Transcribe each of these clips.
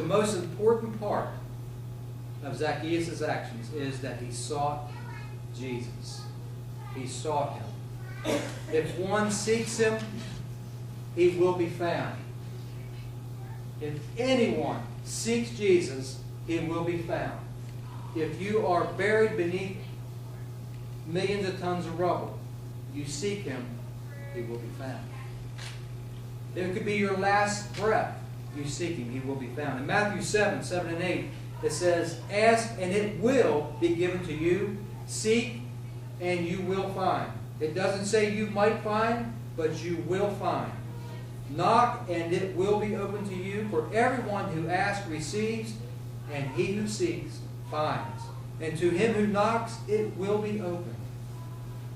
the most important part of Zacchaeus' actions is that he sought Jesus. He sought Him. If one seeks Him, he will be found. If anyone seeks Jesus, he will be found. If you are buried beneath millions of tons of rubble, you seek Him, He will be found. It could be your last breath. You seek Him, He will be found. In Matthew 7, 7 and 8, it says, "Ask, and it will be given to you. Seek, and you will find." It doesn't say you might find, but you will find. "Knock, and it will be open to you. For everyone who asks receives, and he who seeks finds. And to him who knocks, it will be opened."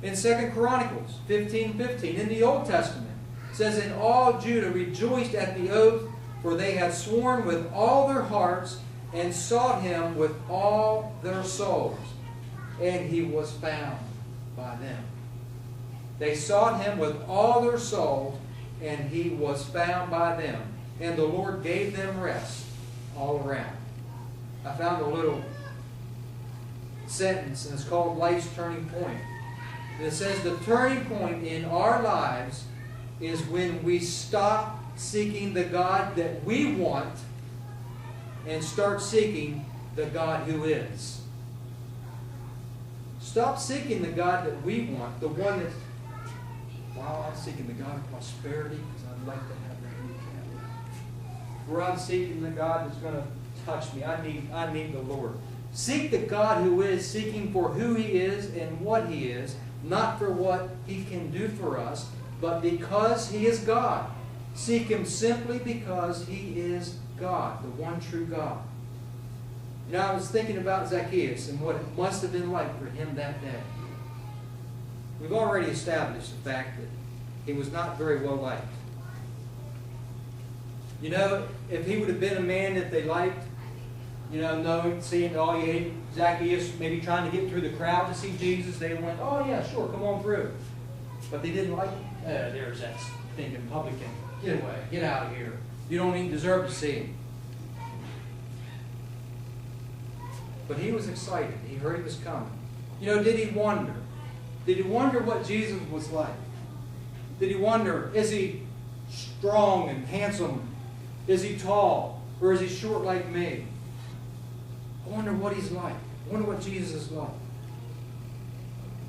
In 2 Chronicles 15:15, in the Old Testament, it says, "And all Judah rejoiced at the oath, for they had sworn with all their hearts, and sought Him with all their souls. And He was found by them." They sought Him with all their souls, and He was found by them. And the Lord gave them rest all around. I found a little sentence, and it's called Life's Turning Point. And it says, the turning point in our lives is when we stop seeking the God that we want and start seeking the God who is. Stop seeking the God that we want, the one that's, wow, I'm seeking the God of prosperity because I'd like to have that weekend. Where I'm seeking the God that's going to touch me. I need the Lord. Seek the God who is, seeking for who He is and what He is, not for what He can do for us, but because He is God. Seek Him simply because He is God, the one true God. You know, I was thinking about Zacchaeus and what it must have been like for him that day. We've already established the fact that he was not very well liked. You know, if he would have been a man that they liked, you know, knowing, seeing, oh, yeah, Zacchaeus maybe trying to get through the crowd to see Jesus, they went, oh, yeah, sure, come on through. But they didn't like him. There's that stinking publican. Get away. Get out of here. You don't even deserve to see him. But he was excited. He heard He was coming. You know, did he wonder? Did he wonder what Jesus was like? Did he wonder, is He strong and handsome? Is He tall? Or is He short like me? I wonder what He's like. I wonder what Jesus is like.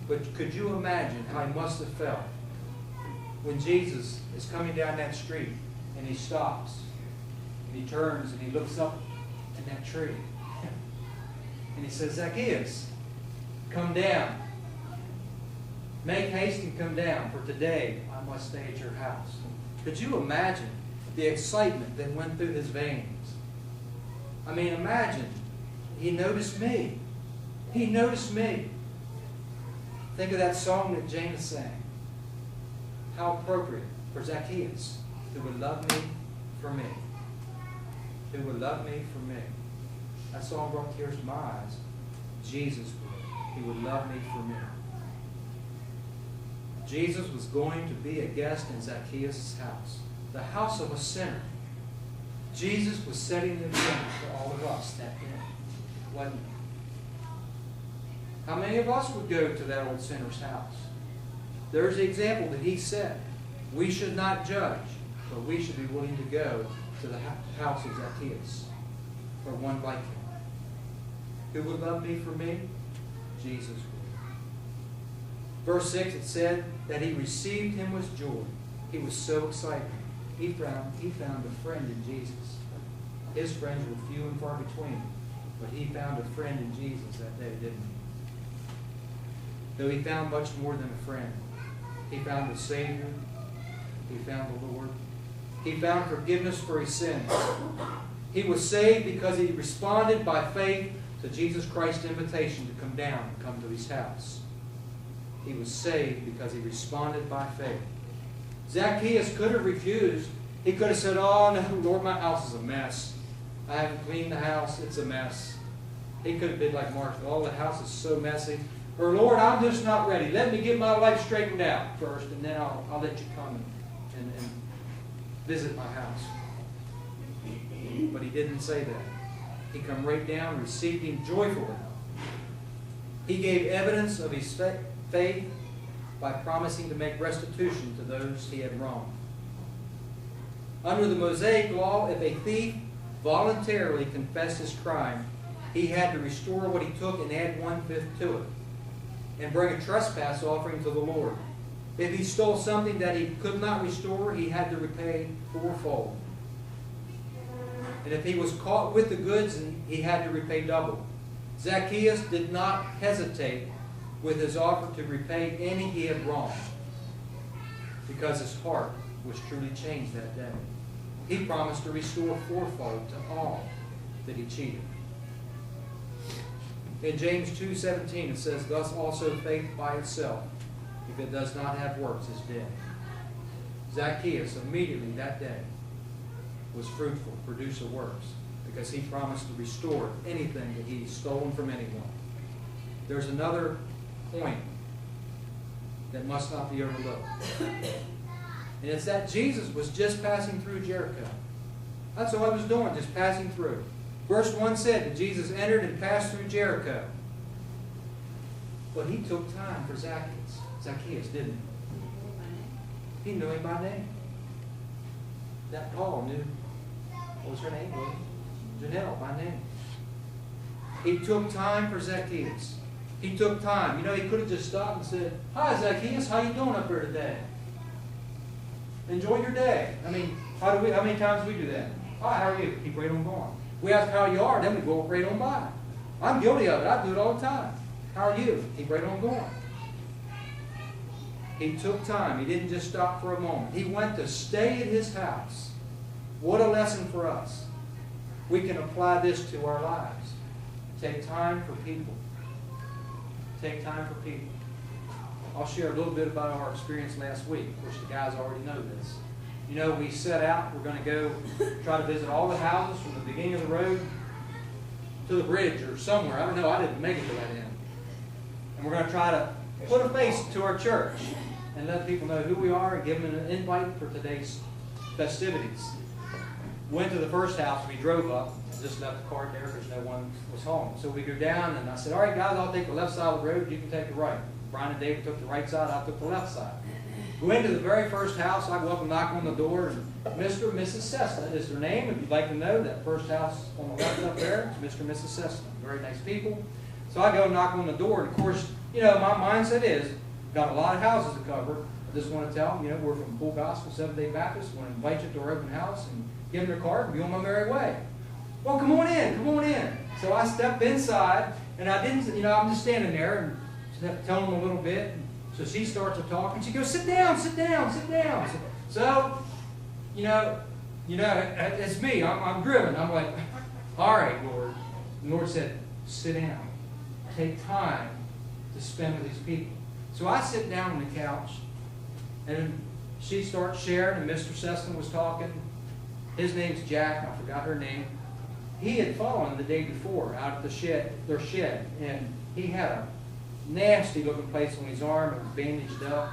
But could you imagine how He must have felt when Jesus is coming down that street and He stops and He turns and He looks up in that tree and He says, Zacchaeus, come down. Make haste and come down, for today I must stay at your house. Could you imagine the excitement that went through his veins? I mean, imagine, He noticed me. He noticed me. Think of that song that James sang. How appropriate for Zacchaeus, who would love me for me. Who would love me for me. That song brought tears to my eyes. Jesus would. He would love me for me. Jesus was going to be a guest in Zacchaeus' house, the house of a sinner. Jesus was setting the example for all of us that day, wasn't He? How many of us would go to that old sinner's house? There's the example that He set. We should not judge, but we should be willing to go to the house of Zacchaeus, or one like him. Who would love me for me? Jesus would. Verse 6, it said that He received him with joy. He was so excited. He found a friend in Jesus. His friends were few and far between, but he found a friend in Jesus that day, didn't he? Though he found much more than a friend. He found a Savior. He found the Lord. He found forgiveness for his sins. He was saved because he responded by faith to Jesus Christ's invitation to come down and come to His house. He was saved because he responded by faith. Zacchaeus could have refused. He could have said, oh, no, Lord, my house is a mess. I haven't cleaned the house. It's a mess. He could have been like Martha. Oh, the house is so messy. Or, Lord, I'm just not ready. Let me get my life straightened out first, and then I'll let you come and visit my house. But he didn't say that. He come right down, received him joyfully. He gave evidence of his faith by promising to make restitution to those he had wronged. Under the Mosaic law, if a thief voluntarily confessed his crime, he had to restore what he took and add 1/5 to it, and bring a trespass offering to the Lord. If he stole something that he could not restore, he had to repay fourfold. And if he was caught with the goods, he had to repay double. Zacchaeus did not hesitate with his offer to repay any he had wronged, because his heart was truly changed that day. He promised to restore fourfold to all that he cheated. In James 2:17 it says, "Thus also faith by itself, if it does not have works, is dead." Zacchaeus immediately that day was fruitful, producer works, because he promised to restore anything that he stolen from anyone. There's another point that must not be overlooked. And it's that Jesus was just passing through Jericho. That's all he was doing, just passing through. Verse 1 said that Jesus entered and passed through Jericho. But he took time for Zacchaeus, didn't he? He knew him by name. That Paul knew, what was her name? Janelle by name. He took time for Zacchaeus. He took time. You know, he could have just stopped and said, "Hi, Zacchaeus, how you doing up here today? Enjoy your day." I mean, how many times do we do that? "Hi, how are you?" Keep right on going. We ask how you are, then we go right on by. I'm guilty of it. I do it all the time. "How are you?" Keep right on going. He took time. He didn't just stop for a moment. He went to stay at his house. What a lesson for us. We can apply this to our lives. Take time for people. Take time for people. I'll share a little bit about our experience last week. Of course, the guys already know this. You know, we set out, we're going to go try to visit all the houses from the beginning of the road to the bridge or somewhere. I don't know, I didn't make it to that end. And we're going to try to put a face to our church and let people know who we are and give them an invite for today's festivities. Went to the first house, we drove up, just left the car there because no one was home. So we go down and I said, "All right guys, I'll take the left side of the road, you can take the right." Brian and David took the right side, I took the left side. Go into the very first house, I go up and knock on the door, and Mr. and Mrs. Cessna is their name. If you'd like to know, that first house on the left up there is Mr. and Mrs. Cessna. Very nice people. So I go and knock on the door, and of course, you know, my mindset is, got a lot of houses to cover. I just want to tell them, you know, we're from Full Gospel Seventh-day Baptist. We want to invite you to our open house and give them their card and be on my merry way. "Well, come on in, come on in." So I step inside, and I didn't, you know, I'm just standing there and telling them a little bit. So she starts to talk, and she goes, "Sit down, sit down, sit down." So, you know, it's me. I'm driven. I'm like, "All right, Lord." The Lord said, "Sit down. Take time to spend with these people." So I sit down on the couch, and she starts sharing, and Mr. Cessna was talking. His name's Jack. I forgot her name. He had fallen the day before out of their shed, and he had a nasty looking place on his arm. It was bandaged up.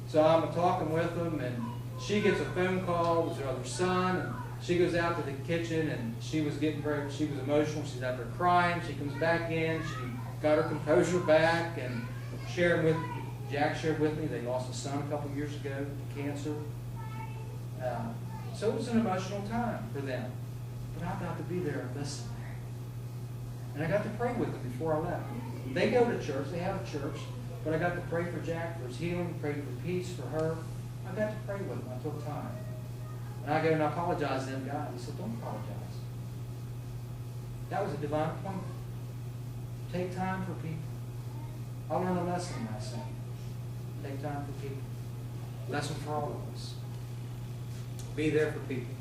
So I'm talking with him, and she gets a phone call. It was her other son, and she goes out to the kitchen, and she was emotional. She's out there crying. She comes back in. She got her composure back, and Jack shared with me they lost a son a couple years ago to cancer. So it was an emotional time for them. But I got to be there and listen. And I got to pray with them before I left. They go to church, they have a church, but I got to pray for Jack for his healing, pray for peace for her. I got to pray with them. I took time. And I go and I apologize to them guys. He said, "Don't apologize." That was a divine appointment. Take time for people. I learned a lesson last night. Take time for people. Lesson for all of us. Be there for people.